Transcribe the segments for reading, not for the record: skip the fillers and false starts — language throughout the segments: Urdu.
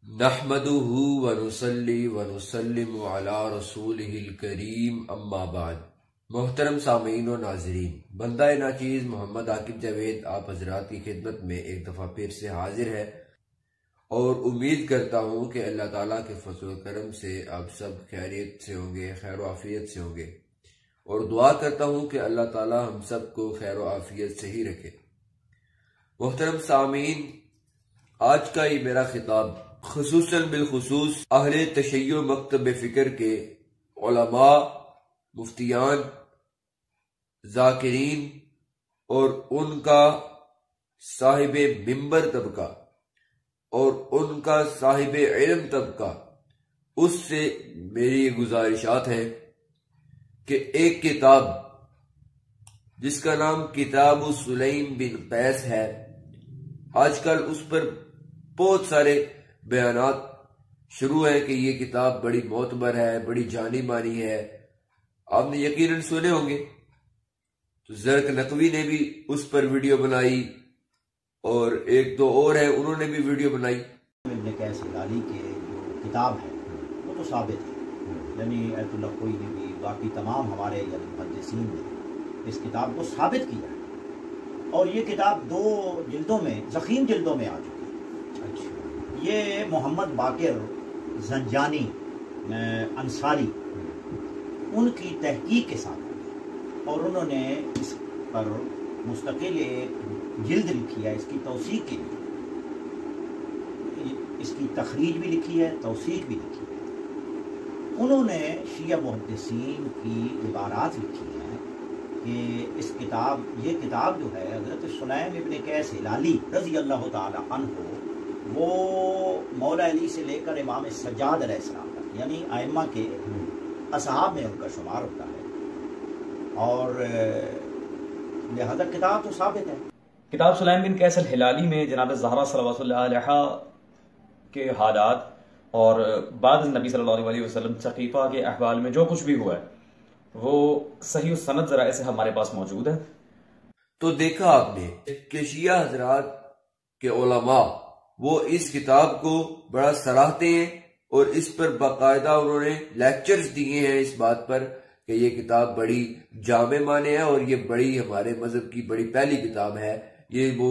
نحمدہ ونصلی ونسلم علی رسولہ الکریم اما بعد۔ محترم سامعین و ناظرین، بندہ ناچیز محمد عاقب جاوید آپ حضرات کی خدمت میں ایک دفعہ پھر سے حاضر ہے اور امید کرتا ہوں کہ اللہ تعالیٰ کے فضل و کرم سے آپ سب خیریت سے ہوں گے، خیر و عافیت سے ہوں گے، اور دعا کرتا ہوں کہ اللہ تعالیٰ ہم سب کو خیر و عافیت سے ہی رکھے۔ محترم سامعین، آج کا یہ میرا خطاب خصوصاً بالخصوص اہل تشیع مکتب فکر کے علماء، مفتیان، ذاکرین اور ان کا صاحب منبر طبقہ اور ان کا صاحب علم طبقہ، اس سے میری گزارشات ہیں کہ ایک کتاب جس کا نام کتاب سلیم بن قیس ہے، آج کل اس پر بہت سارے بیانات شروع ہیں کہ یہ کتاب بڑی معتبر ہے، بڑی جانی مانی ہے۔ آپ نے یقیناً سنے ہوں گے۔ تو زرق نقوی نے بھی اس پر ویڈیو بنائی اور ایک دو اور ہیں، انہوں نے بھی ویڈیو بنائی۔ ابن قیس ہلالی کے جو کتاب ہے وہ تو ثابت ہے، یعنی ایت اللہ کوئی نے بھی، باقی تمام ہمارے یعنی محدثین نے اس کتاب کو ثابت کیا ہے، اور یہ کتاب 2 جلدوں میں، ضخیم جلدوں میں آ چکی ہے۔ یہ محمد باقر زنجانی انصاری ان کی تحقیق کے ساتھ، اور انہوں نے اس پر مستقل ایک جلد لکھی ہے، اس کی توثیق کے لیے، اس کی تخریج بھی لکھی ہے، توثیق بھی لکھی ہے۔ انہوں نے شیعہ محدثین کی عبارات لکھی ہیں کہ اس کتاب، یہ کتاب جو ہے حضرت سلیم ابن قیس ہلالی رضی اللہ تعالی عنہ، وہ مولا علی سے لے کر امام سجاد علیہ السلام تک، یعنی ائمہ کے اصحاب میں ان کا شمار ہوتا ہے، اور لہذا کتاب تو ثابت ہے۔ کتاب سلیم بن قیس الہلالی میں جناب زہرا صلوات اللہ علیہا کے حالات اور بعد نبی صلی اللہ علیہ وسلم سقیفہ کے احوال میں جو کچھ بھی ہوا ہے وہ صحیح السند ذرائع سے ہمارے پاس موجود ہے۔ تو دیکھا آپ نے کہ شیعہ حضرات کے علماء وہ اس کتاب کو بڑا سراہتے ہیں، اور اس پر باقاعدہ انہوں نے لیکچرز دیے ہیں اس بات پر کہ یہ کتاب بڑی جامع معنی ہے اور یہ بڑی ہمارے مذہب کی بڑی پہلی کتاب ہے، یہ وہ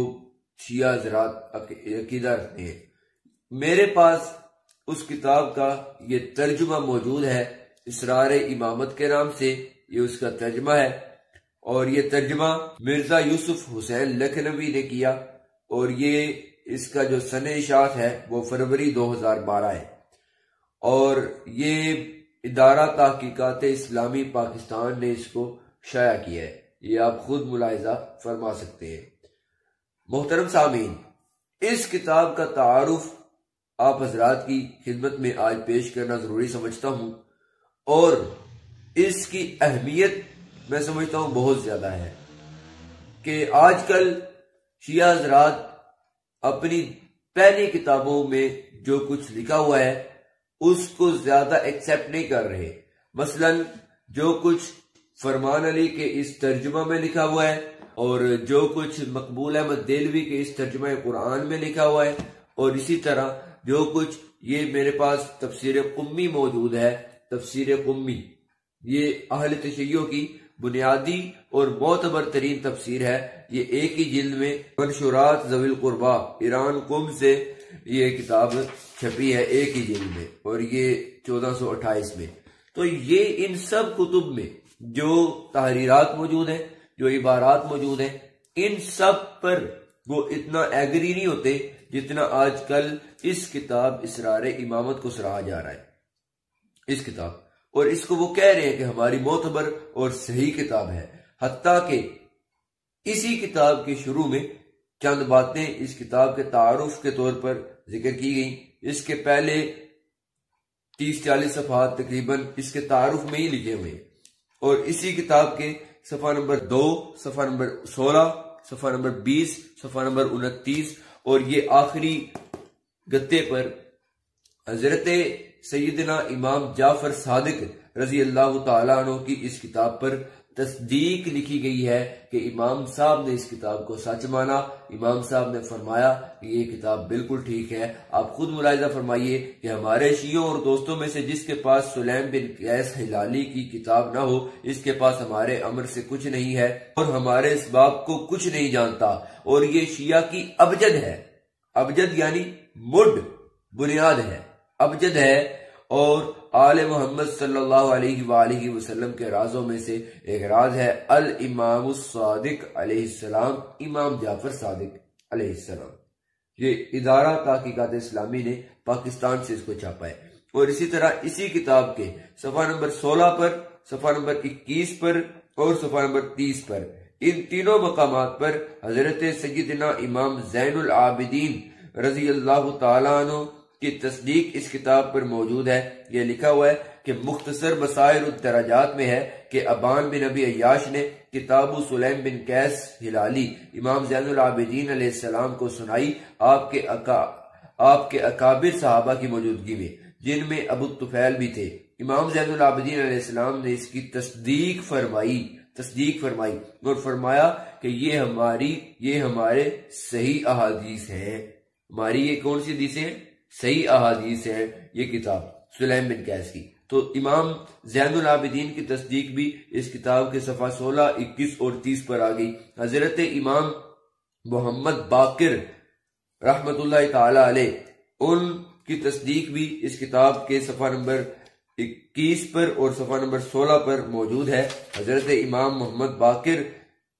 شیعہ حضرات عقیدہ رکھتے ہیں۔ میرے پاس اس کتاب کا یہ ترجمہ موجود ہے، اسرار امامت کے نام سے یہ اس کا ترجمہ ہے، اور یہ ترجمہ مرزا یوسف حسین لکھنوی نے کیا، اور یہ اس کا جو سن اشاعت ہے وہ فروری 2012 ہے، اور یہ ادارہ تحقیقات اسلامی پاکستان نے اس کو شائع کیا ہے، یہ آپ خود ملاحظہ فرما سکتے ہیں۔ محترم سامعین، اس کتاب کا تعارف آپ حضرات کی خدمت میں آج پیش کرنا ضروری سمجھتا ہوں، اور اس کی اہمیت میں سمجھتا ہوں بہت زیادہ ہے کہ آج کل شیعہ حضرات اپنی پہلی کتابوں میں جو کچھ لکھا ہوا ہے اس کو زیادہ ایکسیپٹ نہیں کر رہے۔ مثلا جو کچھ فرمان علی کے اس ترجمہ میں لکھا ہوا ہے، اور جو کچھ مقبول احمد دہلوی کے اس ترجمہ قرآن میں لکھا ہوا ہے، اور اسی طرح جو کچھ یہ میرے پاس تفسیر قمی موجود ہے، تفسیر قمی یہ اہل تشیع کی بنیادی اور معتبر ترین تفسیر ہے، یہ ایک ہی جلد میں منشورات ذوی القربہ ایران قم سے یہ کتاب چھپی ہے، ایک ہی جلد میں، اور یہ 1428 میں۔ تو یہ ان سب کتب میں جو تحریرات موجود ہیں، جو عبارات موجود ہیں، ان سب پر وہ اتنا ایگری نہیں ہوتے جتنا آج کل اس کتاب اسرار امامت کو سراہا جا رہا ہے، اس کتاب، اور اس کو وہ کہہ رہے ہیں کہ ہماری معتبر اور صحیح کتاب ہے۔ حتیٰ کہ اسی کتاب کے شروع میں چند باتیں اس کتاب کے تعارف کے طور پر ذکر کی گئیں۔ اس کے پہلے 30-40 صفحات تقریباً اس کے تعارف میں ہی لکھے ہوئے ہیں، اور اسی کتاب کے صفحہ نمبر 2، صفحہ نمبر 16، صفحہ نمبر 20، صفحہ نمبر 29، اور یہ آخری گتے پر حضرت سیدنا امام جعفر صادق رضی اللہ تعالیٰ عنہ کی اس کتاب پر تصدیق لکھی گئی ہے کہ امام صاحب نے اس کتاب کو سچ مانا، امام صاحب نے فرمایا کہ یہ کتاب بالکل ٹھیک ہے۔ آپ خود ملاحظہ فرمائیے کہ ہمارے شیعوں اور دوستوں میں سے جس کے پاس سلیم بن قیس ہلالی کی کتاب نہ ہو، اس کے پاس ہمارے امر سے کچھ نہیں ہے اور ہمارے اس باب کو کچھ نہیں جانتا، اور یہ شیعہ کی ابجد ہے۔ ابجد یعنی مڈ، بنیاد ہے، ابجد ہے، اور آل محمد صلی اللہ علیہ وآلہ وسلم کے رازوں میں سے ایک راز ہے الامام الصادق علیہ السلام، امام جعفر صادق علیہ السلام۔ یہ ادارہ تحقیقات اسلامی نے پاکستان سے اس کو چھاپا ہے، اور اسی طرح اسی کتاب کے صفحہ نمبر 16 پر، صفحہ نمبر 21 پر اور صفحہ نمبر 30 پر، ان تینوں مقامات پر حضرت سیدنا امام زین العابدین رضی اللہ تعالیٰ عنہ کی تصدیق اس کتاب پر موجود ہے۔ یہ لکھا ہوا ہے کہ مختصر بصائر الدرجات میں ہے کہ ابان بن ابی عیاش نے کتاب سلیم بن قیس ہلالی امام زین العابدین علیہ السلام کو سنائی، آپ کے اکابر صحابہ کی موجودگی میں، جن میں ابو الطفیل بھی تھے۔ امام زین العابدین علیہ السلام نے اس کی تصدیق فرمائی اور فرمایا کہ یہ ہمارے صحیح احادیث ہیں۔ ہماری یہ کون سی حدیث ہیں؟ صحیح احادیث ہے یہ کتاب سلیم بن قیس کی۔ تو امام زین العابدین کی تصدیق بھی اس کتاب کے صفحہ 16، 21 اور 30 پر آ گئی۔ حضرت امام محمد باقر رحمت اللہ تعالی علیہ، ان کی تصدیق بھی اس کتاب کے صفحہ نمبر 21 پر اور صفحہ نمبر 16 پر موجود ہے۔ حضرت امام محمد باقر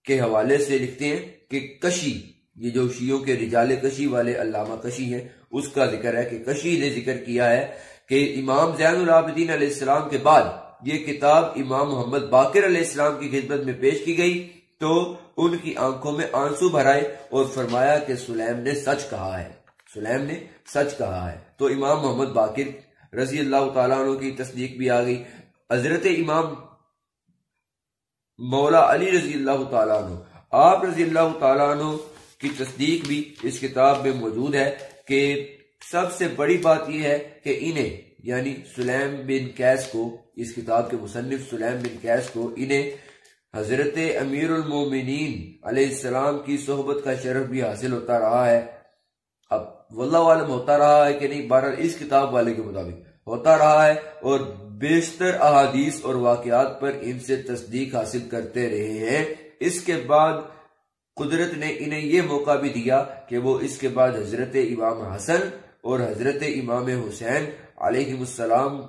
کے حوالے سے لکھتے ہیں کہ کشی، یہ جو شیعوں کے رجال کشی والے علامہ کشی ہیں، اس کا ذکر ہے کہ کشی نے ذکر کیا ہے کہ امام زین العابدین علیہ السلام کے بعد یہ کتاب امام محمد باقر علیہ السلام کی خدمت میں پیش کی گئی تو ان کی آنکھوں میں آنسو بھرائے اور فرمایا کہ سلیم نے سچ کہا ہے۔ تو امام محمد باقر رضی اللہ تعالیٰ عنہ کی تصدیق بھی آ گئی۔ حضرت امام مولا علی رضی اللہ تعالیٰ عنہ، آپ رضی اللہ تعالیٰ عنہ کی تصدیق بھی اس کتاب میں موجود ہے کہ سب سے بڑی بات یہ ہے کہ انہیں، یعنی سلیم بن قیس کو، اس کتاب کے مصنف سلیم بن قیس کو، انہیں حضرت امیر المومنین علیہ السلام کی صحبت کا شرف بھی حاصل ہوتا رہا ہے۔ اب واللہ عالم ہوتا رہا ہے کہ نہیں، بہرحال اس کتاب والے کے مطابق ہوتا رہا ہے، اور بیشتر احادیث اور واقعات پر ان سے تصدیق حاصل کرتے رہے ہیں۔ اس کے بعد قدرت نے انہیں یہ موقع بھی دیا کہ وہ اس کے بعد حضرت امام حسن اور حضرت امام حسین علیہ السلام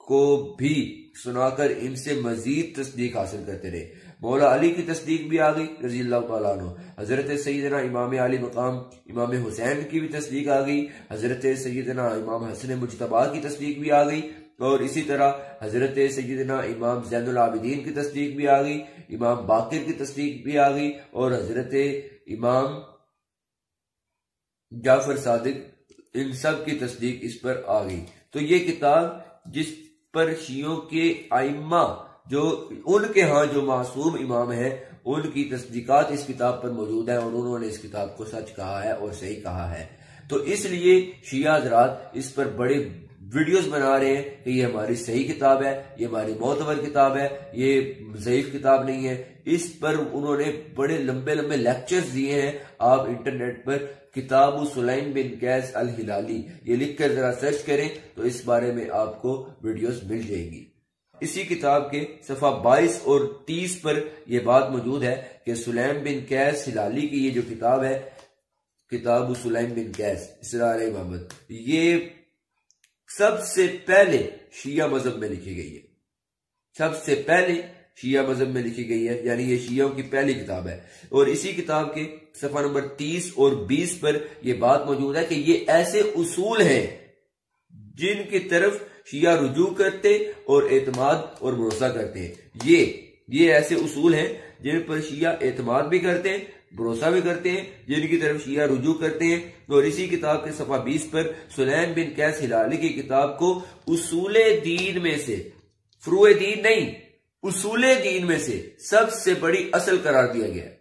کو بھی سنا کر ان سے مزید تصدیق حاصل کرتے رہے۔ مولا علی کی تصدیق بھی آ گئی رضی اللہ تعالیٰ عنہ، حضرت سیدنا امام علی مقام امام حسین کی بھی تصدیق آ گئی، حضرت سیدنا امام حسن مجتبی کی تصدیق بھی آ گئی، اور اسی طرح حضرت سیدنا امام زین العابدین کی تصدیق بھی آ گئی، امام باقر کی تصدیق بھی آ گئی، اور حضرت امام جعفر صادق، ان سب کی تصدیق اس پر آ گئی۔ تو یہ کتاب جس پر شیعوں کے ائمہ، جو ان کے ہاں جو معصوم امام ہیں، ان کی تصدیقات اس کتاب پر موجود ہیں، اور انہوں نے اس کتاب کو سچ کہا ہے اور صحیح کہا ہے۔ تو اس لیے شیعہ حضرات اس پر بڑے ویڈیوز بنا رہے ہیں کہ یہ ہماری صحیح کتاب ہے، یہ ہماری معتبر کتاب ہے، یہ ضعیف کتاب نہیں ہے۔ اس پر انہوں نے بڑے لمبے لمبے لیکچرز دیے ہیں۔ آپ انٹرنیٹ پر کتاب سلیم بن قیس الہلالی یہ لکھ کر ذرا سرچ کریں تو اس بارے میں آپ کو ویڈیوز مل جائیں گی۔ اسی کتاب کے صفحہ 22 اور 30 پر یہ بات موجود ہے کہ سلیم بن قیس ہلالی کی یہ جو کتاب ہے، کتاب سلیم بن قیس اسرار محمد، یہ سب سے پہلے شیعہ مذہب میں لکھی گئی ہے، سب سے پہلے شیعہ مذہب میں لکھی گئی ہے، یعنی یہ شیعوں کی پہلی کتاب ہے۔ اور اسی کتاب کے صفحہ نمبر 30 اور 20 پر یہ بات موجود ہے کہ یہ ایسے اصول ہیں جن کی طرف شیعہ رجوع کرتے اور اعتماد اور بھروسہ کرتے ہیں۔ یہ ایسے اصول ہیں جن پر شیعہ اعتماد بھی کرتے ہیں، بھروسہ بھی کرتے ہیں، جن کی طرف شیعہ رجوع کرتے ہیں۔ اور اسی کتاب کے صفحہ 20 پر سلیم بن قیس ہلالی کی کتاب کو اصول دین میں سے، فروع دین نہیں، اصول دین میں سے سب سے بڑی اصل قرار دیا گیا ہے۔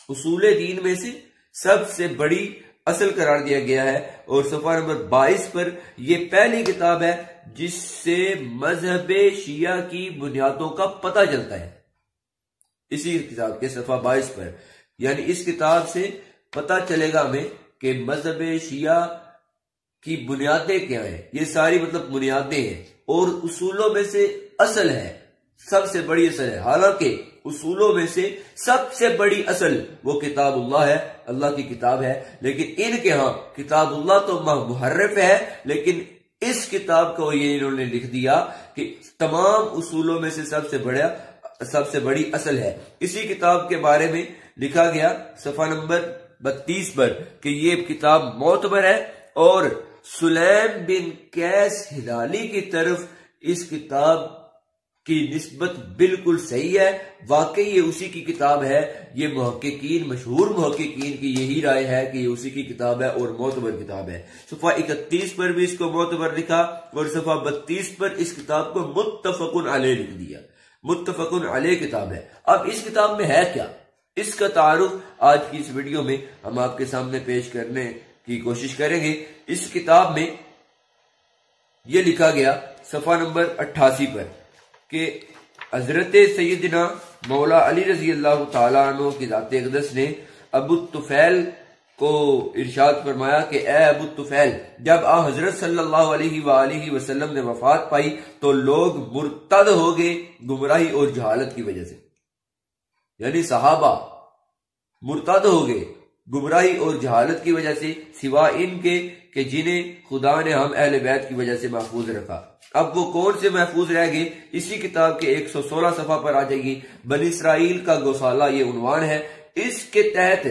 اصول دین میں سے سب سے بڑی اصل قرار دیا گیا ہے، اور صفحہ نمبر 22 پر یہ پہلی کتاب ہے جس سے مذہب شیعہ کی بنیادوں کا پتہ چلتا ہے۔ اسی کتاب کے صفحہ 22 پر. یعنی اس کتاب سے پتہ چلے گا ہمیں کہ مذہب شیعہ کی بنیادیں کیا ہیں. یہ ساری مطلب بنیادیں ہیں اور اصولوں میں سے اصل ہے، سب سے بڑی اصل ہے. حالانکہ اصولوں میں سے سب سے بڑی اصل وہ کتاب اللہ ہے، اللہ کی کتاب ہے. لیکن ان کے ہاں کتاب اللہ تو محرف ہے، لیکن اس کتاب کو یہ انہوں نے لکھ دیا کہ تمام اصولوں میں سے سب سے بڑی اصل ہے. اسی کتاب کے بارے میں لکھا گیا صفحہ نمبر 32 پر کہ یہ کتاب معتبر ہے، اور سلیم بن قیس ہلالی کی طرف اس کتاب کی نسبت بالکل صحیح ہے. واقعی یہ اسی کی کتاب ہے. یہ محققین، مشہور محققین کی یہی رائے ہے کہ یہ اسی کی کتاب ہے اور معتبر کتاب ہے. صفحہ 31 پر بھی اس کو معتبر لکھا اور صفحہ 32 پر اس کتاب کو متفق علیہ لکھ دیا. متفق علیہ کتاب ہے. اب اس کتاب میں ہے کیا، اس کا تعارف آج کی اس ویڈیو میں ہم آپ کے سامنے پیش کرنے کی کوشش کریں گے. اس کتاب میں یہ لکھا گیا صفحہ نمبر 88 پر کہ حضرت سیدنا مولا علی رضی اللہ تعالیٰ عنہ کی ذات اقدس نے ابو الطفیل کو ارشاد فرمایا کہ اے ابو الطفیل، جب حضرت صلی اللہ علیہ وآلہ وسلم نے وفات پائی تو لوگ مرتد ہو گئے گمراہی اور جہالت کی وجہ سے. یعنی صحابہ مرتد ہو گئے گمراہی اور جہالت کی وجہ سے، سوا ان کے کہ جنہیں خدا نے ہم اہل بیت کی وجہ سے محفوظ رکھا. اب وہ کون سے محفوظ رہ گئے؟ اسی کتاب کے 116 صفحہ پر آ جائے گی. بنی اسرائیل کا گوسالہ یہ عنوان ہے. اس کے تحت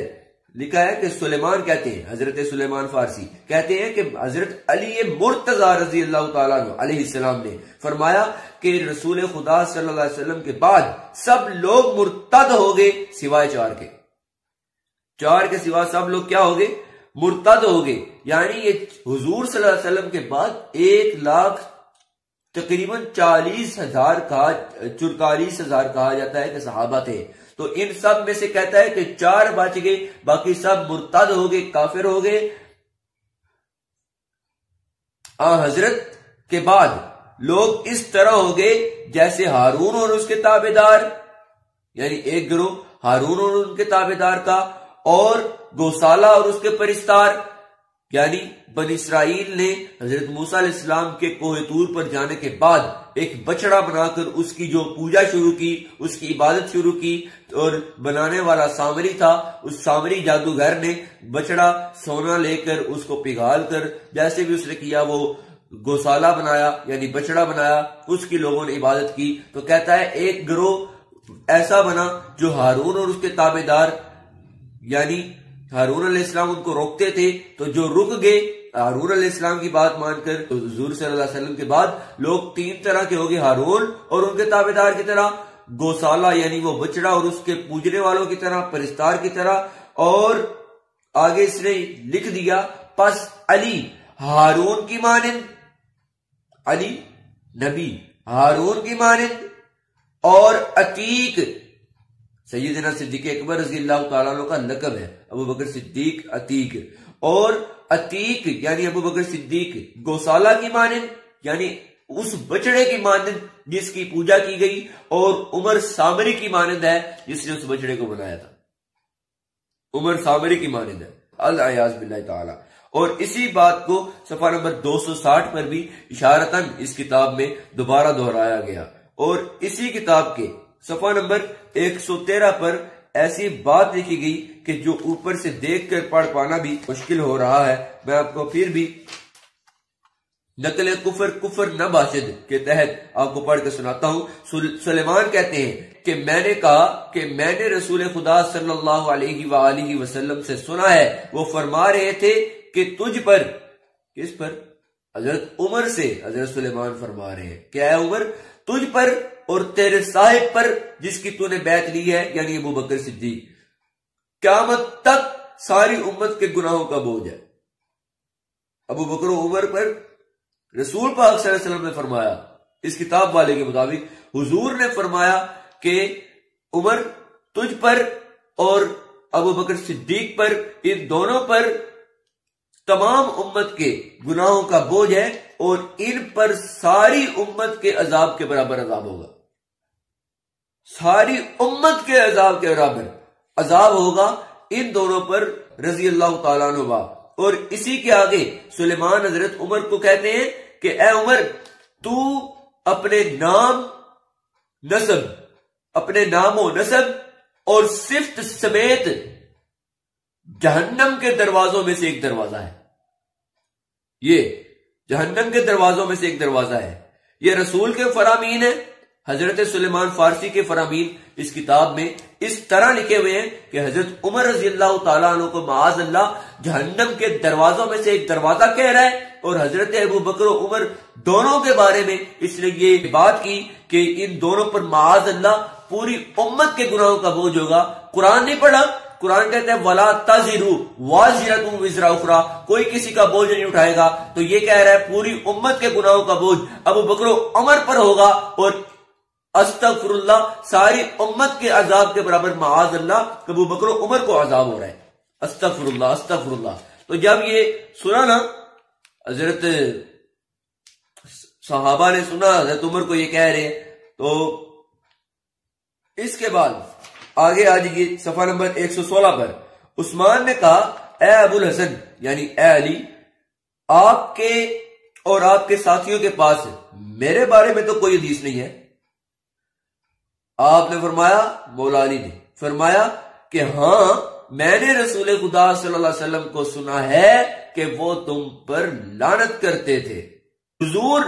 لکھا ہے کہ سلیمان کہتے ہیں، حضرت سلیمان فارسی کہتے ہیں کہ حضرت علی مرتضی رضی اللہ تعالیٰ عنہ علیہ السلام نے فرمایا کہ رسول خدا صلی اللہ علیہ وسلم کے بعد سب لوگ مرتد ہو گئے سوائے چار کے سوا سب لوگ کیا ہو گئے؟ مرتد ہو گئے. یعنی یہ حضور صلی اللہ علیہ وسلم کے بعد 1,00,000 تقریباً 44,000 کہا جاتا ہے کہ صحابہ تھے. تو ان سب میں سے کہتا ہے کہ 4 بچ گئے، باقی سب مرتد ہو گئے، کافر ہو گئے. حضرت کے بعد لوگ اس طرح ہو گئے جیسے ہارون اور اس کے تابع دار، یعنی ایک گروہ ہارون اور ان کے تابع دار کا، اور گوسالہ اور اس کے پرستار. یعنی بنی اسرائیل نے حضرت موسیٰ علیہ السلام کے کوہ طور پر جانے کے بعد ایک بچڑا بنا کر اس کی جو پوجا شروع کی، اس کی عبادت شروع کی، اور بنانے والا سامری تھا. اس سامری جادوگر نے بچڑا سونا لے کر اس کو پگھال کر جیسے بھی اس نے کیا وہ گوسالہ بنایا، یعنی بچڑا بنایا. اس کی لوگوں نے عبادت کی. تو کہتا ہے ایک گروہ ایسا بنا جو ہارون اور اس کے تابع دار، یعنی ہارون علیہ السلام ان کو روکتے تھے، تو جو رک گئے ہارون علیہ السلام کی بات مان کر، تو حضور صلی اللہ علیہ وسلم کے بعد لوگ 3 طرح کے ہو گئے، ہارون اور ان کے تابع دار کی طرح، گوسالہ یعنی وہ بچڑا اور اس کے پوجنے والوں کی طرح، پرستار کی طرح. اور آگے اس نے لکھ دیا پس علی ہارون کی مانند، علی نبی ہارون کی مانند، اور عتیق سیدنا صدیق اکبر رضی اللہ تعالیٰ عنہ کا لقب ہے، ابو بکر صدیق عتیق. اور عتیق یعنی ابو بکر صدیق گوسالہ کی مانند، یعنی اس بچڑے کی مانند جس کی پوجا کی گئی، اور عمر سامری کی مانند ہے جس نے اس بچڑے کو بنایا تھا. عمر سامری کی مانند ہے، العیاذ باللہ تعالی. اور اسی بات کو صفحہ نمبر 260 پر بھی اشارتاً اس کتاب میں دوبارہ دہرایا گیا. اور اسی کتاب کے صفحہ نمبر 113 پر ایسی بات لکھی گئی کہ جو اوپر سے دیکھ کر پڑھ پانا بھی مشکل ہو رہا ہے. میں آپ کو پھر بھی نقل کفر نہ باشد کے تحت آپ کو پڑھ کے سناتا ہوں. سلیمان کہتے ہیں کہ میں نے کہا کہ میں نے رسول خدا صلی اللہ علیہ وآلہ وسلم سے سنا ہے، وہ فرما رہے تھے کہ تجھ پر، کس پر؟ حضرت عمر سے حضرت سلیمان فرما رہے ہیں کہ اے عمر، تجھ پر اور تیرے صاحب پر جس کی تو نے بیعت لی ہے، یعنی ابو بکر صدیق، قیامت تک ساری امت کے گناہوں کا بوجھ ہے. ابو بکر و عمر پر رسول پاک صلی اللہ علیہ وسلم نے فرمایا، اس کتاب والے کے مطابق حضور نے فرمایا کہ عمر تجھ پر اور ابو بکر صدیق پر، ان دونوں پر تمام امت کے گناہوں کا بوجھ ہے، اور ان پر ساری امت کے عذاب کے برابر عذاب ہوگا. ساری امت کے عذاب کے برابر عذاب ہوگا ان دونوں پر رضی اللہ تعالیٰ عنہ۔ اور اسی کے آگے سلیمان حضرت عمر کو کہتے ہیں کہ اے عمر، تو اپنے نام و نسب اور صفت سمیت جہنم کے دروازوں میں سے ایک دروازہ ہے، یہ جہنم کے دروازوں میں سے ایک دروازہ ہے۔ یہ رسول کے فرامین ہے، حضرت سلیمان فارسی کے فرامین اس کتاب میں اس طرح لکھے ہوئے ہیں کہ حضرت عمر رضی اللہ تعالیٰ عنہ کو معاذ اللہ جہنم کے دروازوں میں سے ایک دروازہ کہہ رہا ہے، اور حضرت ابو بکر و عمر دونوں کے بارے میں اس نے یہ بات کی کہ ان دونوں پر معاذ اللہ پوری امت کے گناہوں کا بوجھ ہوگا۔ قرآن نہیں پڑھا، قرآن کہتا ہے وَلَا تَزِرُ وَازِرَةٌ وِزْرَ أُخْرَىٰ، کوئی کسی کا بوجھ نہیں اٹھائے گا، تو یہ کہہ رہا ہے پوری امت کے گناہوں کا بوجھ ابو بکر و عمر پر ہوگا، اور استغفر اللہ ساری امت کے عذاب کے برابر معاذ اللہ ابو بکر و عمر کو عذاب ہو رہا ہے۔ استغفر اللہ استغفر اللہ۔ تو جب یہ سنا نا، حضرت صحابہ نے سنا حضرت عمر کو یہ کہہ رہے، تو اس کے بعد آگے آ جائیے صفحہ نمبر 116 پر۔ عثمان نے کہا اے ابو الحسن یعنی اے علی، آپ کے اور آپ کے ساتھیوں کے پاس میرے بارے میں تو کوئی حدیث نہیں ہے۔ آپ نے فرمایا، مولا علی نے فرمایا کہ ہاں، میں نے رسول خدا صلی اللہ علیہ وسلم کو سنا ہے کہ وہ تم پر لعنت کرتے تھے۔ حضور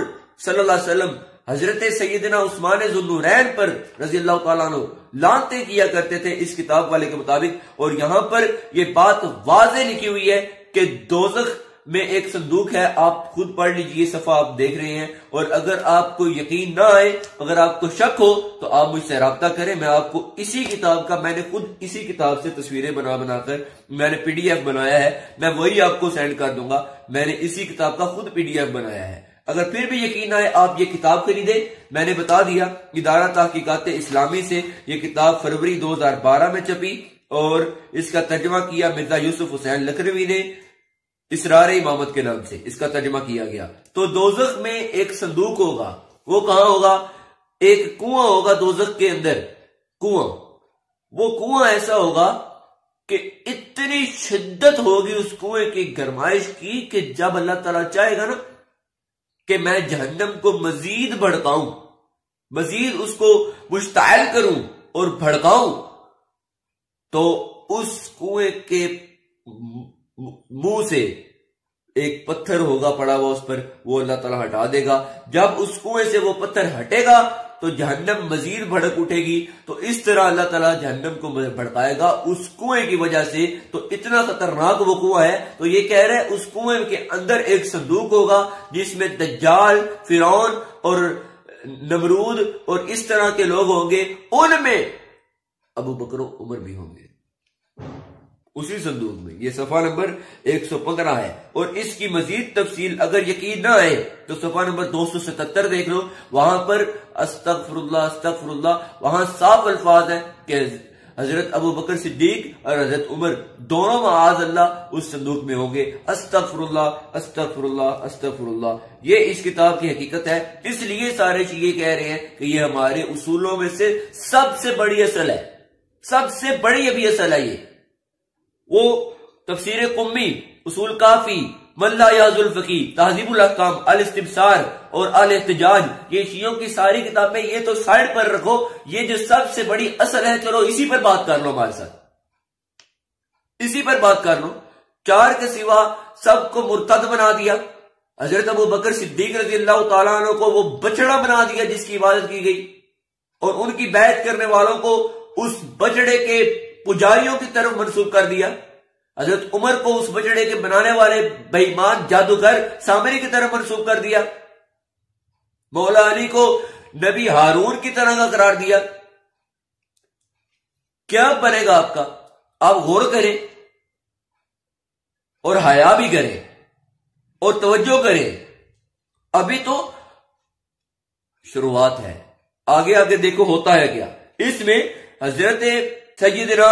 صلی اللہ علیہ وسلم حضرت سیدنا عثمان ذو النورین پر رضی اللہ تعالیٰ عنہ لعنتیں کیا کرتے تھے اس کتاب والے کے مطابق، اور یہاں پر یہ بات واضح لکھی ہوئی ہے کہ دوزخ میں ایک صندوق ہے، آپ خود پڑھ لیجئے، صفحہ آپ دیکھ رہے ہیں، اور اگر آپ کو یقین نہ آئے، اگر آپ کو شک ہو تو آپ مجھ سے رابطہ کریں، میں آپ کو اسی کتاب کا، میں نے خود اسی کتاب سے تصویریں بنا کر میں نے PDF بنایا ہے، میں وہی آپ کو سینڈ کر دوں گا، میں نے اسی کتاب کا خود PDF بنایا ہے۔ اگر پھر بھی یقین آئے آپ یہ کتاب خریدیں، میں نے بتا دیا ادارہ تحقیقات اسلامی سے یہ کتاب فروری 2012 میں چھپی، اور اس کا ترجمہ کیا مرزا یوسف حسین لکھنوی نے، اسرار امامت کے نام سے اس کا ترجمہ کیا گیا۔ تو دوزخ میں ایک صندوق ہوگا، وہ کہاں ہوگا؟ ایک کنواں ہوگا دوزخ کے اندر، کنواں، وہ کنواں ایسا ہوگا کہ اتنی شدت ہوگی اس کنویں کی گرمائش کی کہ جب اللہ تعالیٰ چاہے گا نا کہ میں جہنم کو مزید بھڑکاؤں، مزید اس کو مشتعل کروں اور بھڑکاؤں، تو اس کنویں کے منہ سے ایک پتھر ہوگا پڑا ہوا اس پر، وہ اللہ تعالیٰ ہٹا دے گا۔ جب اس کنویں سے وہ پتھر ہٹے گا تو جہنم مزید بھڑک اٹھے گی، تو اس طرح اللہ تعالیٰ جہنم کو بھڑکائے گا اس کنویں کی وجہ سے۔ تو اتنا خطرناک وہ کنواں ہے، تو یہ کہہ رہے اس کنویں کے اندر ایک صندوق ہوگا جس میں دجال، فرعون اور نمرود اور اس طرح کے لوگ ہوں گے، ان میں ابو بکر و عمر بھی ہوں گے اسی صندوق میں۔ یہ صفحہ نمبر 115 ہے، اور اس کی مزید تفصیل اگر یقین نہ آئے تو صفحہ نمبر 277 دیکھ لو، وہاں پر استغفر اللہ استغفر اللہ، وہاں صاف الفاظ ہیں کہ حضرت ابو بکر صدیق اور حضرت عمر دونوں معاذ اللہ اس صندوق میں ہوں گے۔ استغفر اللہ استغفر اللہ استغفر اللہ، یہ اس کتاب کی حقیقت ہے۔ اس لیے سارے شیعہ کہہ رہے ہیں کہ یہ ہمارے اصولوں میں سے سب سے بڑی اصل ہے، سب سے بڑی ابھی اصل ہے۔ یہ وہ تفسیر قمی، اصول کافی، من لا یعز الفقی، تہذیب الاحکام، الاستبصار اور الاحتجاج، یہ شیعوں کی ساری کتابیں، یہ تو سائڈ پر رکھو، یہ جو سب سے بڑی اصل ہے، چلو اسی پر بات کر لو ہمارے ساتھ، اسی پر بات کر لو۔ چار کے سوا سب کو مرتد بنا دیا، حضرت ابو بکر صدیق رضی اللہ تعالیٰ عنہ کو وہ بچڑا بنا دیا جس کی عبادت کی گئی، اور ان کی بیعت کرنے والوں کو اس بچڑے کے پجاریوں کی طرف منسوب کر دیا۔ حضرت عمر کو اس بچڑے کے بنانے والے بے ایمان جادوگر سامری کی طرف منسوب کر دیا۔ مولا علی کو نبی ہارون کی طرح کا قرار دیا۔ کیا بنے گا آپ کا؟ آپ غور کریں اور حیا بھی کریں اور توجہ کریں، ابھی تو شروعات ہے، آگے آگے دیکھو ہوتا ہے کیا۔ اس میں حضرت سیدنا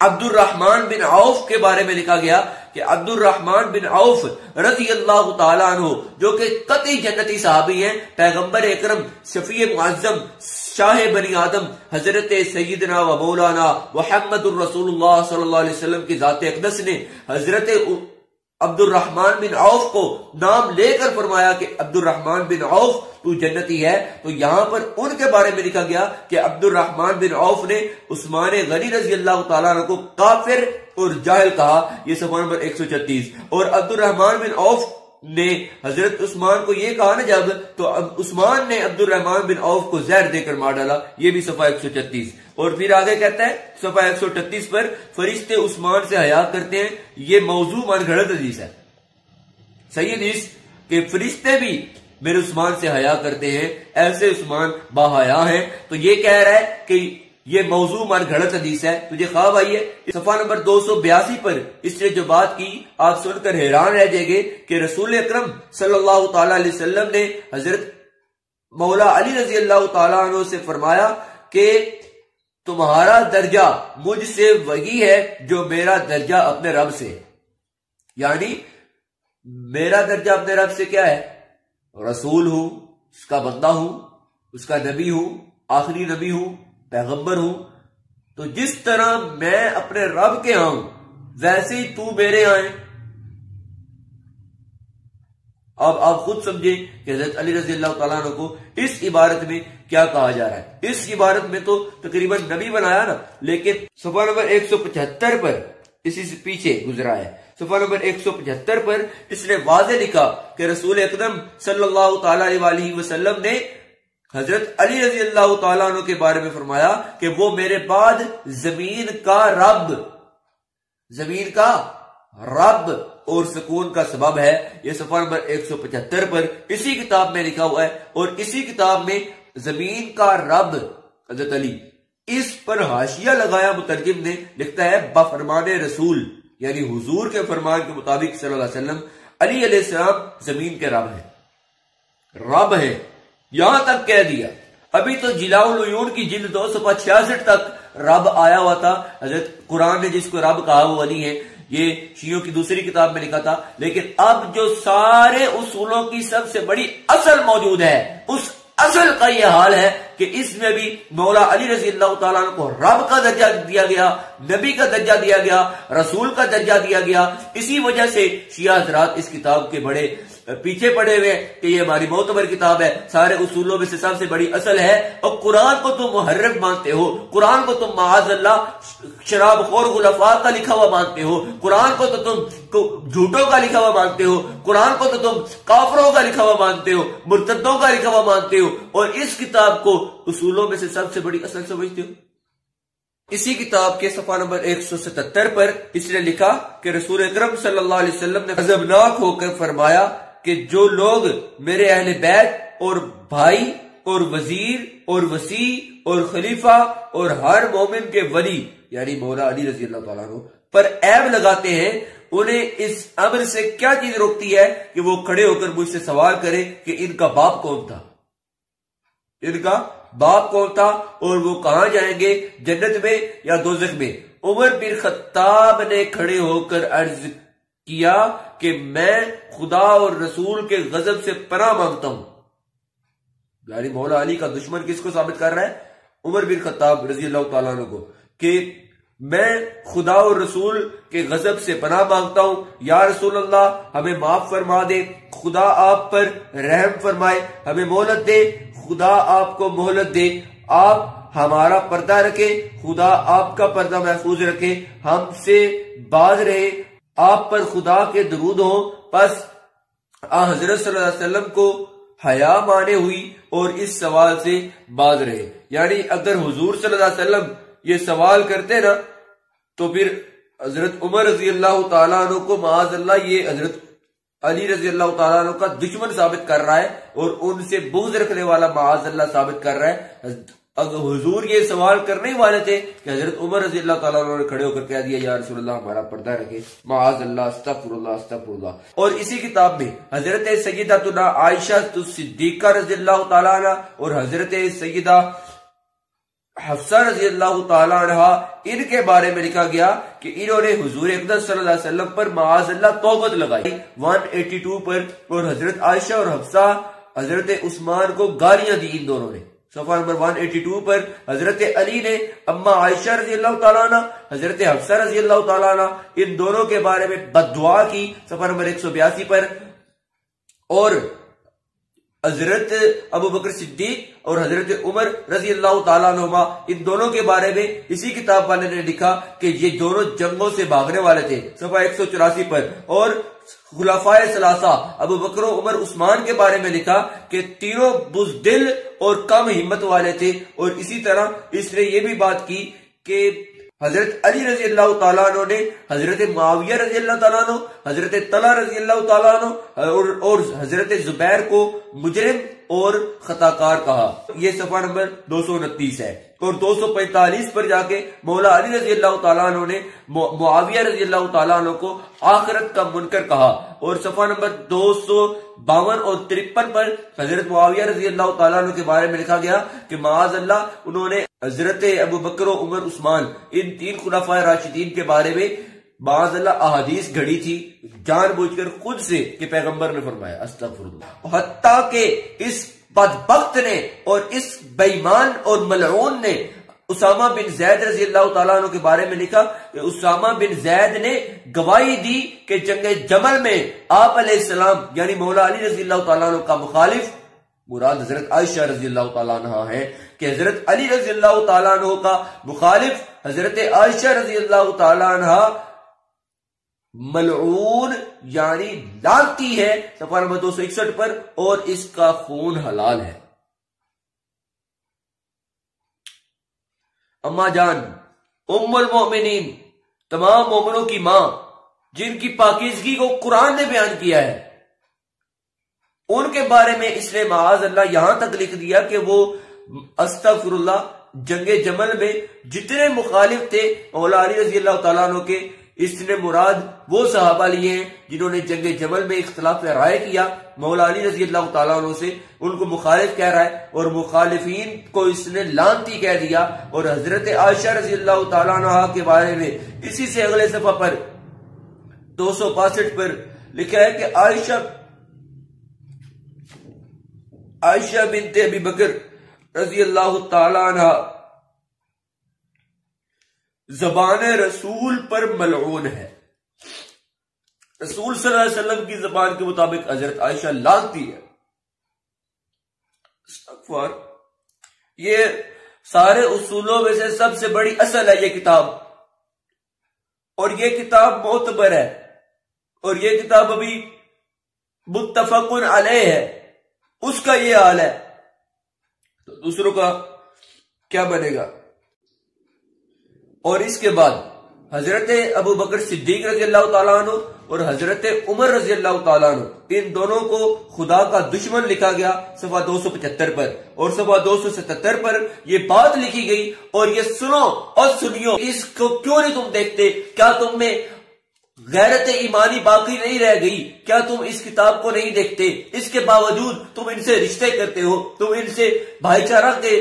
عبد الرحمن بن عوف کے بارے میں لکھا گیا کہ عبد الرحمن بن عوف رضی اللہ تعالیٰ عنہ جو کہ قطعی جنتی صحابی ہیں، پیغمبر اکرم شفیع معظم شاہ بنی آدم حضرت سیدنا و مولانا محمد الرسول اللہ صلی اللہ علیہ وسلم کی ذات اقدس نے حضرت عبد الرحمن بن عوف کو نام لے کر فرمایا کہ عبد الرحمن بن عوف تو جنتی ہے، تو یہاں پر ان کے بارے میں لکھا گیا کہ عبد الرحمن بن عوف نے عثمان غنی رضی اللہ تعالیٰ عنہ کو کافر اور جاہل کہا، یہ صفحہ نمبر 136. اور عبد الرحمن بن عوف نے حضرت عثمان کو یہ کہا نا جب، تو عثمان نے عبد الرحمن بن عوف کو زہر دے کر مار ڈالا، یہ بھی صفحہ 136. اور پھر آگے کہتا ہے صفحہ 138 پر فرشتے عثمان سے حیا کرتے ہیں، یہ موضوع من گھڑت حدیث ہے. صحیح حدیث کہ فرشتے بھی میرے عثمان سے حیا کرتے ہیں، ایسے عثمان با حیا ہیں. تو یہ کہہ رہا ہے کہ یہ موضوع من گھڑت حدیث ہے، تجھے خواب آئی ہے. صفحہ نمبر 282 پر اس نے جو بات کی آپ سن کر حیران رہ جائیں گے کہ رسول اکرم صلی اللہ تعالی علیہ وسلم نے حضرت مولا علی رضی اللہ تعالیٰ عنہ سے فرمایا کہ تمہارا درجہ مجھ سے وہی ہے جو میرا درجہ اپنے رب سے. یعنی میرا درجہ اپنے رب سے کیا ہے؟ رسول ہوں، اس کا بندہ ہوں، اس کا نبی ہوں، آخری نبی ہوں، پیغمبر ہوں. تو جس طرح میں اپنے رب کے ہوں ویسے ہی تو میرے آئے. اب آپ خود سمجھیں کہ حضرت علی رضی اللہ تعالیٰ عنہ کو اس عبارت میں کیا کہا جا رہا ہے. اس عبارت میں تو تقریباً نبی بنایا نا، لیکن صفحہ نمبر 175 پر اسی سے پیچھے گزرا ہے. صفحہ نمبر 175 پر اس نے واضح لکھا کہ رسول اکرم صلی اللہ تعالی علیہ وسلم نے حضرت علی رضی اللہ تعالیٰ عنہ کے بارے میں فرمایا کہ وہ میرے بعد زمین کا رب اور سکون کا سبب ہے. یہ صفحہ نمبر 175 پر اسی کتاب میں لکھا ہوا ہے. اور اسی کتاب میں زمین کا رب حضرت علی، اس پر حاشیہ لگایا مترجم نے، لکھتا ہے بفرمان رسول، یعنی حضور کے فرمان کے مطابق صلی اللہ علیہ وسلم علی علیہ السلام زمین کے رب ہے. یہاں تک کہہ دیا. ابھی تو جلاء العیون کی جلد 2 صفحہ 66 تک رب آیا ہوا تھا. حضرت قرآن نے جس کو رب کہا وہ علی ہے، یہ شیعوں کی دوسری کتاب میں لکھا تھا. لیکن اب جو سارے اصولوں کی سب سے بڑی اصل موجود ہے، اس اصل کا یہ حال ہے کہ اس میں بھی مولا علی رضی اللہ تعالیٰ عنہ کو رب کا درجہ دیا گیا، نبی کا درجہ دیا گیا، رسول کا درجہ دیا گیا. اسی وجہ سے شیعہ حضرات اس کتاب کے بڑے پیچھے پڑے ہوئے کہ یہ ہماری معتبر کتاب ہے، سارے اصولوں میں سے سب سے بڑی اصل ہے. اور قرآن کو تم محرف مانتے ہو، قرآن کو تم معاذ اللہ شراب خور خلفاء کا لکھا ہوا مانتے ہو، قرآن کو تو تم جھوٹوں کا لکھا ہوا مانتے ہو، قرآن کو تو تم کافروں کا لکھا ہوا مانتے ہو، مرتدوں کا لکھا ہوا مانتے ہو، اور اس کتاب کو اصولوں میں سے سب سے بڑی اصل سمجھتے ہو. اسی کتاب کے صفحہ نمبر 177 پر اس نے لکھا کہ رسول اکرم صلی اللہ علیہ وسلم نے غضبناک ہو کر فرمایا کہ جو لوگ میرے اہل بیت اور بھائی اور وزیر اور وسیع اور خلیفہ اور ہر مومن کے ولی یعنی مولا علی رضی اللہ تعالیٰ عنہ پر عیب لگاتے ہیں، انہیں اس امر سے کیا چیز روکتی ہے کہ وہ کھڑے ہو کر مجھ سے سوال کرے کہ ان کا باپ کون تھا، اور وہ کہاں جائیں گے، جنت میں یا دوزخ میں. عمر بن خطاب نے کھڑے ہو کر عرض کیا کہ میں خدا اور رسول کے غضب سے پناہ مانگتا ہوں. یعنی مولا علی کا دشمن کس کو ثابت کر رہا ہے؟ عمر بن خطاب رضی اللہ تعالیٰ عنہ کو، کہ میں خدا اور رسول کے غضب سے پناہ مانگتا ہوں. یا رسول اللہ ہمیں معاف فرما دے، خدا آپ پر رحم فرمائے، ہمیں مہلت دے، خدا آپ کو مہلت دے، آپ ہمارا پردہ رکھے، خدا آپ کا پردہ محفوظ رکھے، ہم سے باز رہے، آپ پر خدا کے درود ہوں. پس حضرت صلی اللہ علیہ وسلم کو حیا مانے ہوئی اور اس سوال سے باز رہے. یعنی اگر حضور صلی اللہ علیہ وسلم یہ سوال کرتے نا تو پھر حضرت عمر رضی اللہ تعالیٰ عنہ کو معاذ اللہ یہ حضرت علی رضی اللہ تعالیٰ عنہ کا دشمن ثابت کر رہا ہے اور ان سے بغض رکھنے والا معاذ اللہ ثابت کر رہا ہے. اگر حضور یہ سوال کرنے ہی والے تھے کہ حضرت عمر رضی اللہ تعالیٰ عنہ نے کھڑے ہو کر کہہ دیا یا رسول اللہ ہمارا پردہ رکھے، معاذ اللہ، استغفر اللہ استغفر اللہ. اور اسی کتاب میں حضرت سیدتنا عائشہ صدیقہ رضی اللہ تعالیٰ عنہ اور حضرت سیدہ حفصہ رضی اللہ تعالی عنہ ان کے بارے میں لکھا گیا کہ انہوں نے حضور اقدس صلی اللہ علیہ وسلم پر معاذ اللہ توبت لگائی 182 پر، اور حضرت عائشہ اور حفصہ حضرت عثمان کو گالیاں دی ان دونوں نے۔ صفحہ نمبر 182 پر حضرت علی نے اما عائشہ رضی اللہ تعالیٰ عنہ، حضرت حفصہ رضی اللہ تعالیٰ عنہ ان دونوں کے بارے میں بد دعا کی، صفحہ نمبر 182 پر، اور حضرت ابو بکر صدیق اور حضرت عمر رضی اللہ تعالیٰ عنہما ان دونوں کے بارے میں اسی کتاب والے نے لکھا کہ یہ دونوں جنگوں سے بھاگنے والے تھے، صفحہ 184 پر، اور خلفائے ثلاثہ ابو بکر و عمر عثمان کے بارے میں لکھا کہ تینوں بزدل اور کم ہمت والے تھے، اور اسی طرح اس نے یہ بھی بات کی کہ حضرت علی رضی اللہ تعالیٰ عنہ نے حضرت معاویہ رضی اللہ تعالیٰ عنہ، حضرت طلحہ رضی اللہ تعالیٰ عنہ اور حضرت زبیر کو مجرم اور خطا کار کہا۔ یہ صفحہ نمبر 229 ہے، اور 245 پر جا کے مولا علی رضی اللہ تعالیٰ عنہ نے معاویہ رضی اللہ تعالیٰ عنہ کو آخرت کا منکر کہا، اور صفحہ نمبر 252 اور 53 پر حضرت معاویہ رضی اللہ تعالیٰ عنہ کے بارے میں لکھا گیا کہ معاذ اللہ انہوں نے حضرت ابو بکر و عمر عثمان ان تین خلفائے راشدین کے بارے میں معاذ اللہ احادیث گھڑی تھی جان بوجھ کر خود سے کہ پیغمبر نے فرمایا استغفر اللہ، حتیٰ کہ اس بدبخت نے اور اس بے ایمان اور ملعون نے اسامہ بن زید رضی اللہ تعالیٰ عنہ کے بارے میں لکھا کہ اسامہ بن زید نے گواہی دی کہ جنگ جمل میں آپ علیہ السلام یعنی مولا علی رضی اللہ تعالیٰ عنہ کا مخالف مراد حضرت عائشہ رضی اللہ تعالیٰ عنہ ہے، کہ حضرت علی رضی اللہ تعالیٰ عنہ کا مخالف حضرت عائشہ رضی اللہ تعالیٰ عنہ ملعون یعنی لعنتی ہے، صفحہ نمبر 261 پر، اور اس کا خون حلال ہے۔ اما جان ام المؤمنین، تمام مومنوں کی ماں، جن کی پاکیزگی کو قرآن نے بیان کیا ہے، ان کے بارے میں اس نے معاذ اللہ یہاں تک لکھ دیا کہ وہ استغفر اللہ جنگ جمل میں جتنے مخالف تھے مولا علی رضی اللہ تعالیٰ عنہ کے، اس نے مراد وہ صحابہ لیے ہیں جنہوں نے جنگ جمل میں اختلاف رائے کیا مولا علی رضی اللہ تعالیٰ عنہ سے، ان کو مخالف کہہ رہا ہے، اور مخالفین کو اس نے لعنتی کہہ دیا۔ اور حضرت عائشہ رضی اللہ تعالیٰ عنہ کے بارے میں اسی سے اگلے صفحہ پر 265 پر لکھا ہے کہ عائشہ بنت ابی بکر رضی اللہ تعالیٰ عنہ زبان رسول پر ملعون ہے۔ رسول صلی اللہ علیہ وسلم کی زبان کے مطابق حضرت عائشہ لعنتی ہے۔ استغفار، یہ سارے اصولوں میں سے سب سے بڑی اصل ہے یہ کتاب، اور یہ کتاب معتبر ہے، اور یہ کتاب ابھی متفق علیہ ہے، اس کا یہ حال ہے تو دوسروں کا کیا بنے گا؟ اور اس کے بعد حضرت ابو بکر صدیق رضی اللہ تعالیٰ عنہ اور حضرت عمر رضی اللہ تعالیٰ عنہ ان دونوں کو خدا کا دشمن لکھا گیا صفحہ 275 پر، اور صفحہ 277 پر یہ بات لکھی گئی، اور یہ سنو اور سنیو، اس کو کیوں نہیں تم دیکھتے؟ کیا تم میں غیرت ایمانی باقی نہیں رہ گئی؟ کیا تم اس کتاب کو نہیں دیکھتے؟ اس کے باوجود تم ان سے رشتے کرتے ہو، تم ان سے بھائی چارہ کے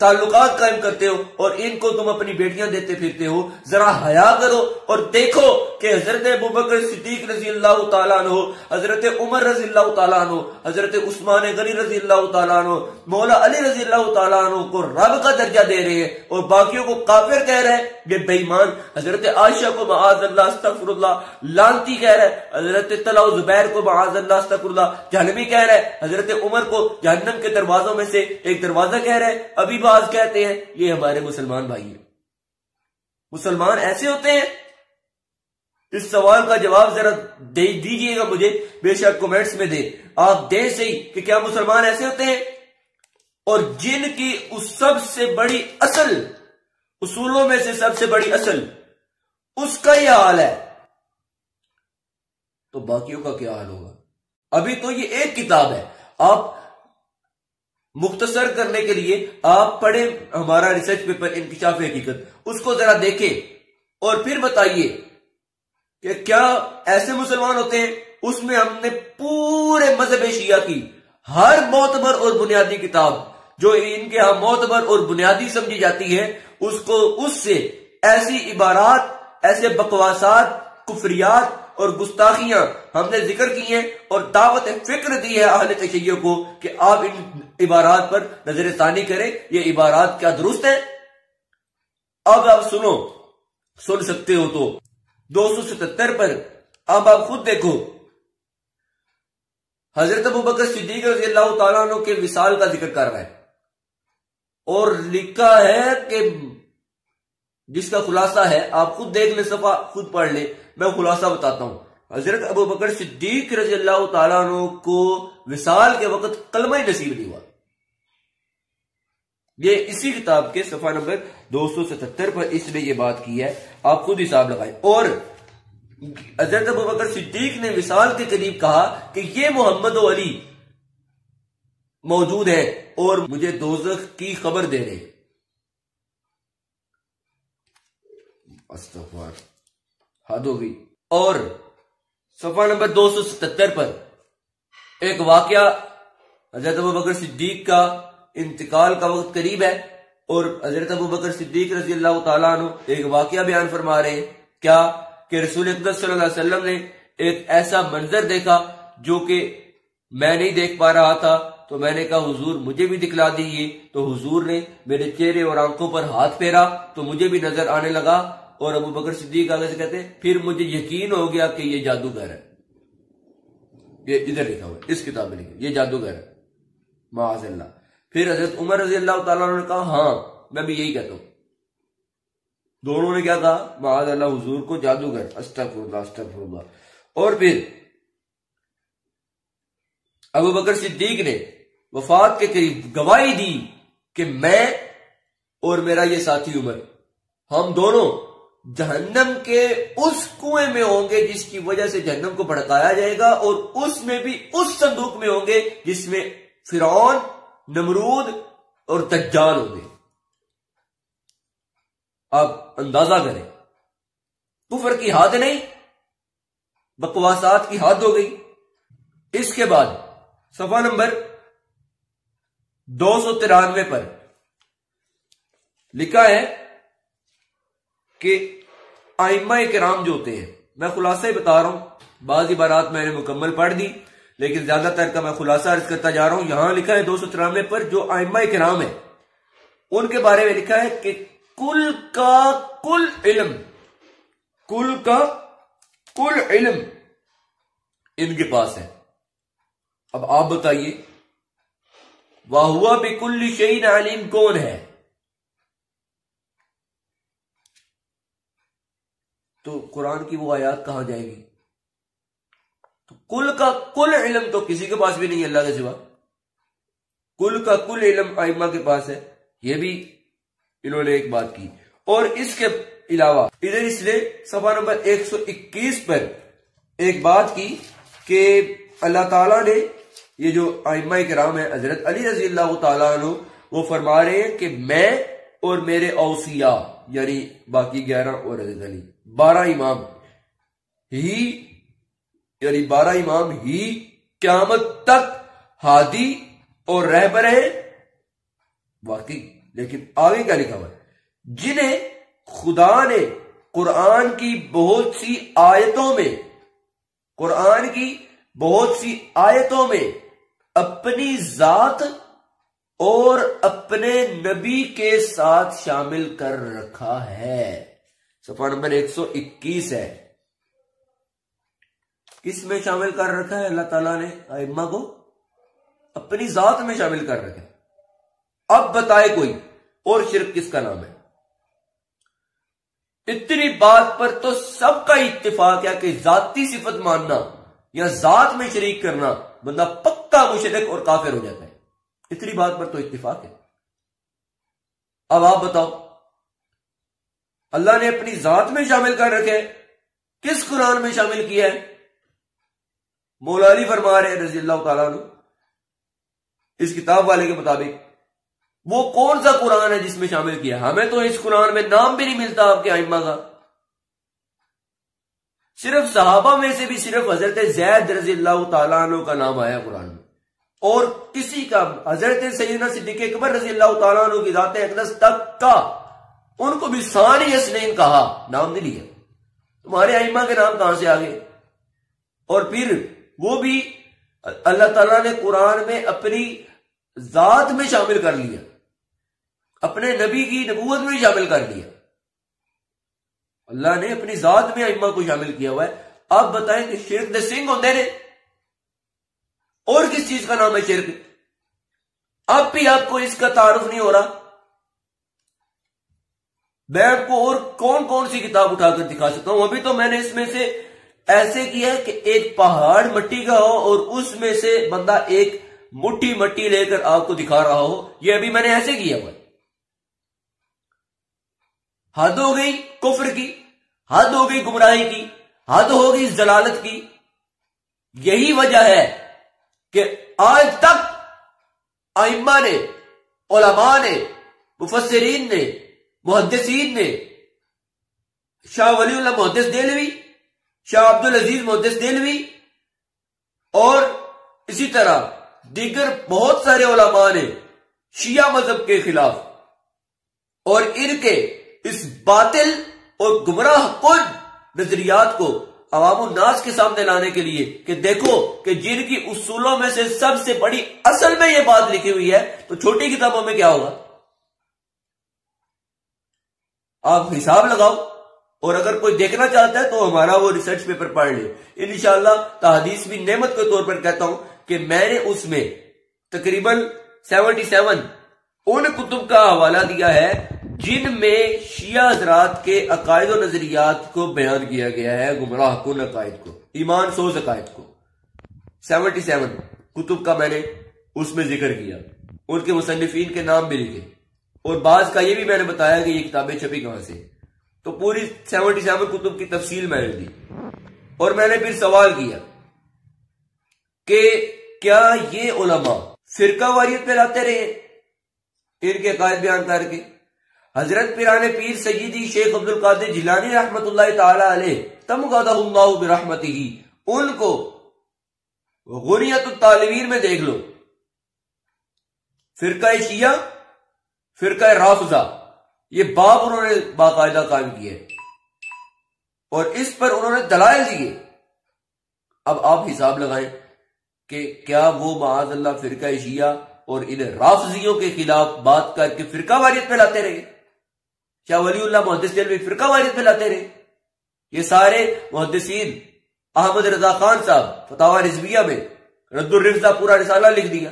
تعلقات قائم کرتے ہو، اور ان کو تم اپنی بیٹیاں دیتے پھرتے ہو۔ ذرا حیا کرو اور دیکھو کہ حضرت ابو بکر صدیق رضی اللہ تعالیٰ عنہ، حضرت عمر رضی اللہ تعالیٰ عنہ، حضرت عثمان غنی رضی اللہ تعالیٰ عنہ، مولا علی رضی اللہ تعالیٰ عنہ کو رب کا درجہ دے رہے ہیں، اور باقیوں کو کافر کہہ رہے ہیں، یہ بے ایمان۔ حضرت عائشہ کو معاذ اللہ استغفر اللہ لعنتی کہہ رہے ہیں، حضرت طلحہ و زبیر کو معاذ اللہ استغفر اللہ جہنمی کہہ رہے ہیں، حضرت عمر کو جہنم کے دروازوں میں سے ایک دروازہ کہہ رہے ہیں، ابھی بعض کہتے ہیں یہ ہمارے مسلمان بھائی ہیں۔ مسلمان ایسے ہوتے ہیں؟ اس سوال کا جواب ذرا دیجئے گا مجھے، بے شک کمنٹس میں دیں، آپ دیں صحیح کہ کیا مسلمان ایسے ہوتے ہیں؟ اور جن کی اس سب سے بڑی اصل، اصولوں میں سے سب سے بڑی اصل اس کا یہ حال ہے، تو باقیوں کا کیا حال ہوگا؟ ابھی تو یہ ایک کتاب ہے، آپ مختصر کرنے کے لیے آپ پڑھیں ہمارا ریسرچ پیپر انکشاف حقیقت، اس کو ذرا دیکھیں اور پھر بتائیے کہ کیا ایسے مسلمان ہوتے ہیں؟ اس میں ہم نے پورے مذہب شیعہ کی ہر معتبر اور بنیادی کتاب جو ان کے ہاں معتبر اور بنیادی سمجھی جاتی ہے، اس سے ایسی عبارات، ایسے بکواسات، کفریات اور گستاخیاں ہم نے ذکر کی ہیں اور دعوت فکر دی ہے اہل تشیع کو کہ آپ ان عبارات پر نظر ثانی کریں، یہ عبارات کیا درست ہیں؟ اب آپ سن سکتے ہو تو 277 پر اب آپ خود دیکھو، حضرت ابوبکر صدیق رضی اللہ تعالیٰ عنہ کے وصال کا ذکر کر رہا ہے اور لکھا ہے کہ جس کا خلاصہ ہے، آپ خود دیکھ لیں، صفحہ خود پڑھ لیں، میں خلاصہ بتاتا ہوں۔ حضرت ابوبکر صدیق رضی اللہ تعالیٰ عنہ کو وصال کے وقت کلمہ نصیب نہیں ہوا۔ یہ اسی کتاب کے صفحہ نمبر 277 پر اس نے یہ بات کی ہے، آپ خود حساب لگائیں۔ اور حضرت ابوبکر صدیق نے وصال کے قریب کہا کہ یہ محمد و علی موجود ہے اور مجھے دوزخ کی خبر دے رہے۔ استغفار، حد ہو گئی۔ اور صفحہ نمبر 277 پر ایک واقعہ، حضرت ابوبکر صدیق کا انتقال کا وقت قریب ہے اور حضرت ابوبکر صدیق رضی اللہ تعالیٰ عنہ ایک واقعہ بیان فرما رہے ہیں، کیا کہ رسول اقدس صلی اللہ علیہ وسلم نے ایک ایسا منظر دیکھا جو کہ میں نہیں دیکھ پا رہا تھا، تو میں نے کہا حضور مجھے بھی دکھلا دیجیے، تو حضور نے میرے چہرے اور آنکھوں پر ہاتھ پھیرا تو مجھے بھی نظر آنے لگا، اور ابوبکر صدیق آگے سے کہتے ہیں پھر مجھے یقین ہو گیا کہ یہ جادوگر ہے۔ یہ ادھر لکھا ہوا ہے، اس کتاب میں لکھا ہے یہ جادوگر ہے، معاذ اللہ۔ پھر حضرت عمر رضی اللہ تعالیٰ عنہ نے کہا ہاں میں بھی یہی کہتا ہوں۔ دونوں نے کیا کہا؟ معاذ اللہ حضور کو جادوگر، استغفر اللہ استغفر اللہ۔ اور پھر ابوبکر صدیق نے وفات کے قریب گواہی دی کہ میں اور میرا یہ ساتھی عمر، ہم دونوں جہنم کے اس کنویں میں ہوں گے جس کی وجہ سے جہنم کو بھڑکایا جائے گا، اور اس میں بھی اس صندوق میں ہوں گے جس میں فرعون، نمرود اور دجال ہوں گے۔ آپ اندازہ کریں، کفر کی حد نہیں، بکواسات کی حد ہو گئی۔ اس کے بعد صفحہ نمبر 293 پر لکھا ہے کہ ائمہ کرام جو ہوتے ہیں، میں خلاصہ ہی بتا رہا ہوں، بعض عبارات میں نے مکمل پڑھ دی لیکن زیادہ تر کا میں خلاصہ عرض کرتا جا رہا ہوں۔ یہاں لکھا ہے 293 پر جو ائمہ کرام ہیں ان کے بارے میں لکھا ہے کہ کل کا کل علم ان کے پاس ہے۔ اب آپ بتائیے وَهُوَ بِكُلِّ شَيْءٍ عَلِيمٌ کون ہے؟ تو قرآن کی وہ آیات کہاں جائے گی؟ تو کل کا کل علم تو کسی کے پاس بھی نہیں اللہ کے سوا، کل کا کل علم ائمہ کے پاس ہے۔ یہ بھی انہوں نے ایک بات کی۔ اور اس کے علاوہ ادھر اس نے صفحہ نمبر 121 پر ایک بات کی کہ اللہ تعالیٰ نے یہ جو ائمہ کرام ہیں، حضرت علی رضی اللہ تعالیٰ عنہ وہ فرما رہے ہیں کہ میں اور میرے اوصیاء یعنی باقی 11 اور حضرت علی 12 امام ہی قیامت تک ہادی اور رہبر ہیں۔ واقعی، لیکن آگے کیا لکھا ہوا ہے؟ جنہیں خدا نے قرآن کی بہت سی آیتوں میں اپنی ذات اور اپنے نبی کے ساتھ شامل کر رکھا ہے۔ صفحہ نمبر 121 ہے۔ کس میں شامل کر رکھا ہے اللہ تعالیٰ نے ائمہ کو؟ اپنی ذات میں شامل کر رکھا ہے۔ اب بتائے کوئی اور شرک کس کا نام ہے؟ اتنی بات پر تو سب کا اتفاق ہے کہ ذاتی صفت ماننا یا ذات میں شریک کرنا بندہ پکا مشرک اور کافر ہو جاتا ہے۔ اتنی بات پر تو اتفاق ہے۔ اب آپ بتاؤ، اللہ نے اپنی ذات میں شامل کر رکھے، کس قرآن میں شامل کیا ہے؟ مولا علی فرما رہے رضی اللہ تعالیٰ عنہ اس کتاب والے کے مطابق وہ کون سا قرآن ہے جس میں شامل کیا؟ ہمیں تو اس قرآن میں نام بھی نہیں ملتا آپ کے ائمہ کا۔ صرف صحابہ میں سے بھی صرف حضرت زید رضی اللہ تعالیٰ عنہ کا نام آیا قرآن میں، اور کسی کا حضرت سیدنا صدیق اکبر رضی اللہ تعالیٰ عنہ کی ذات اقدس تک کا ان کو بھی ثانی اثنین کہا، نام نہیں لیا۔ تمہارے ائمہ کے نام کہاں سے آگے؟ اور پھر وہ بھی اللہ تعالیٰ نے قرآن میں اپنی ذات میں شامل کر لیا، اپنے نبی کی نبوت میں شامل کر لیا۔ اللہ نے اپنی ذات میں ائمہ کو شامل کیا ہوا ہے۔ آپ بتائیں کہ شرک دے سنگھ ہوتے نے، اور کس چیز کا نام ہے شرک؟ اب بھی آپ کو اس کا تعارف نہیں ہو رہا؟ میں آپ کو اور کون کون سی کتاب اٹھا کر دکھا سکتا ہوں؟ ابھی تو میں نے اس میں سے ایسے کیا ہے کہ ایک پہاڑ مٹی کا ہو اور اس میں سے بندہ ایک مٹھی مٹی لے کر آپ کو دکھا رہا ہو، یہ ابھی میں نے ایسے کیا ہوا ہے۔ حد ہو گئی کفر کی، حد ہو گئی گمراہی کی، حد ہو گئی ضلالت کی۔ یہی وجہ ہے کہ آج تک ائمہ نے، علماء نے، مفسرین نے، محدثین نے، شاہ ولی اللہ محدث دہلوی، شاہ عبدالعزیز محدث دہلوی اور اسی طرح دیگر بہت سارے علماء نے شیعہ مذہب کے خلاف اور ان کے اس باطل اور گمراہ کن نظریات کو عوام الناس کے سامنے لانے کے لیے کہ دیکھو کہ جن کی اصولوں میں سے سب سے بڑی اصل میں یہ بات لکھی ہوئی ہے تو چھوٹی کتابوں میں کیا ہوگا؟ آپ حساب لگاؤ، اور اگر کوئی دیکھنا چاہتا ہے تو ہمارا وہ ریسرچ پیپر پڑھ لے۔ انشاءاللہ تحدیث بھی نعمت کے طور پر کہتا ہوں کہ میں نے اس میں تقریباً 77 ان کتب کا حوالہ دیا ہے جن میں شیعہ حضرات کے عقائد و نظریات کو بیان کیا گیا ہے، گمراہ کن عقائد کو، ایمان سوز عقائد کو۔ 77 کتب کا میں نے اس میں ذکر کیا، ان کے مصنفین کے نام بھی لکھے، اور بعض کا یہ بھی میں نے بتایا کہ یہ کتابیں چھپی کہاں سے۔ تو پوری 77 کتب کی تفصیل میں نے دی، اور میں نے پھر سوال کیا کہ کیا یہ علماء فرقہ واریت پہ لاتے رہے ان کے عقائد بیان کر کے؟ حضرت پیران پیر سیدی شیخ عبد القادر جیلانی رحمت اللہ تعالی علیہ تمغدہ اللہ برحمتہ، ان کو غنیت الطالبین میں دیکھ لو، فرقہ شیعہ، فرقہ رافضہ، یہ باب انہوں نے باقاعدہ قائم کیے اور اس پر انہوں نے دلائل دیے۔ اب آپ حساب لگائیں کہ کیا وہ معاذ اللہ فرقہ شیعہ اور ان رافضیوں کے خلاف بات کر کے فرقہ واریت پہ لاتے رہے؟ شاہ ولی اللہ محدث دہلوی فرقہ واریت پہ لاتے رہے؟ یہ سارے محدثین، احمد رضا خان صاحب فتاوی رضویہ میں رد الرفضہ پورا رسالہ لکھ دیا،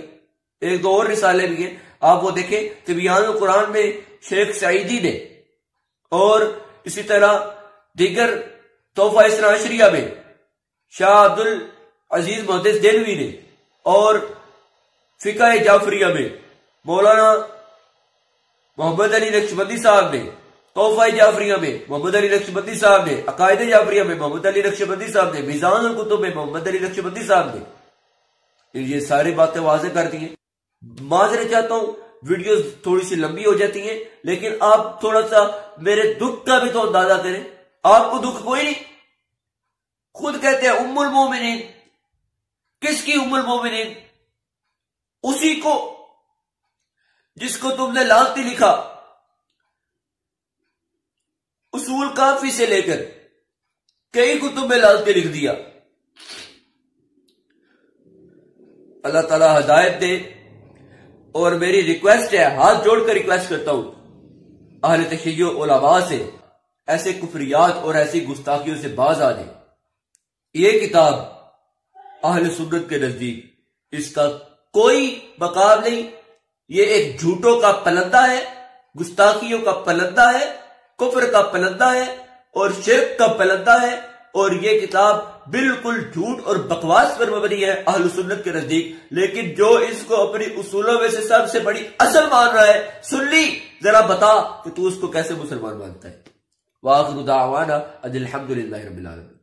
ایک دو اور رسالے بھی ہیں، آپ وہ دیکھیں۔ تبیان القرآن میں شیخ سعیدی نے، اور اسی طرح دیگر تحفہ اثنا عشریہ میں شاہ عبدالعزیز محدث دہلوی نے، اور فقہ جعفریہ میں مولانا محمد علی نقشبندی صاحب نے، تحفہ جعفریہ میں محمد علی نقشبندی صاحب نے، عقائد جعفریہ میں محمد علی نقشبندی صاحب نے، میزان الکتب میں محمد علی نقشبندی صاحب نے، یہ ساری باتیں واضح کر دی ہیں۔ معذرت چاہتا ہوں ویڈیوز تھوڑی سی لمبی ہو جاتی ہیں، لیکن آپ تھوڑا سا میرے دکھ کا بھی تو اندازہ کریں۔ آپ کو دکھ کوئی نہیں، خود کہتے ہیں ام المومنین۔ کس کی ام المومنین؟ اسی کو جس کو تم نے لانتی لکھا، اصول کافی سے لے کر کئی کتب میں لانتی لکھ دیا۔ اللہ تعالی ہدایت دے، اور میری ریکویسٹ ہے، ہاتھ جوڑ کر ریکویسٹ کرتا ہوں اہل تشیع علماء سے، ایسے کفریات اور ایسی گستاخیوں سے باز آ جائیں۔ یہ کتاب اہل سنت کے نزدیک اس کا کوئی مقام نہیں، یہ ایک جھوٹوں کا پلندہ ہے، گستاخیوں کا پلندہ ہے، کفر کا پلندہ ہے اور شرک کا پلندہ ہے، اور یہ کتاب بالکل جھوٹ اور بکواس پر مبنی ہے اہل سنت کے نزدیک۔ لیکن جو اس کو اپنی اصولوں میں سے سب سے بڑی اصل مان رہا ہے، سن لی، ذرا بتا کہ تو اس کو کیسے مسلمان مانتا ہے۔ وآخر دعوانا ان الحمد للہ رب العالمین۔